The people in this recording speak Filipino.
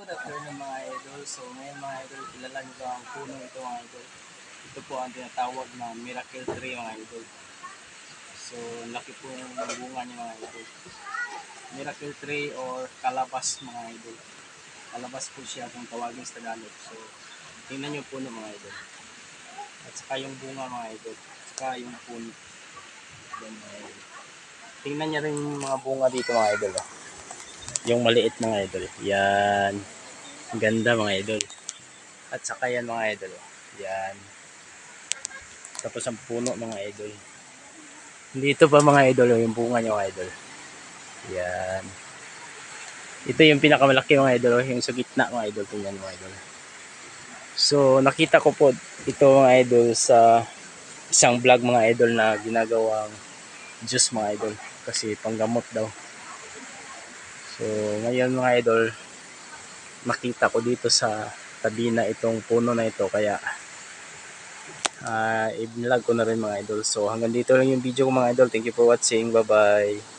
Good afternoon mga idol. So ngayon mga idol, kilala nyo ba ang puno ito mga idol? Ito po ang tinatawag na miracle tree mga idol. So laki po yung bunga niya mga idol. Miracle tree or kalabas mga idol. Kalabas po siya kung tawagin sa Tagalog. So tingnan nyo puno mga idol. At saka yung bunga mga idol. At saka yung puno. Yan mga idol. Tingnan nyo rin yung mga bunga dito mga idol. Yung maliit mga idol. Yan. Ganda mga idol. At saka yan mga idol. Yan. Tapos ang puno mga idol. Dito pa mga idol yung bunga niya mga idol. Yan. Ito yung pinakamalaki mga idol. Yung sa gitna mga idol. Tingnan mga idol. So nakita ko po ito mga idol sa isang vlog mga idol na ginagawang juice mga idol. Kasi panggamot daw. So ngayon mga idol, nakita ko dito sa tabi na itong puno na ito, kaya i-vlog ko na rin mga idol. So hanggang dito lang yung video ko mga idol. Thank you for watching. Bye bye.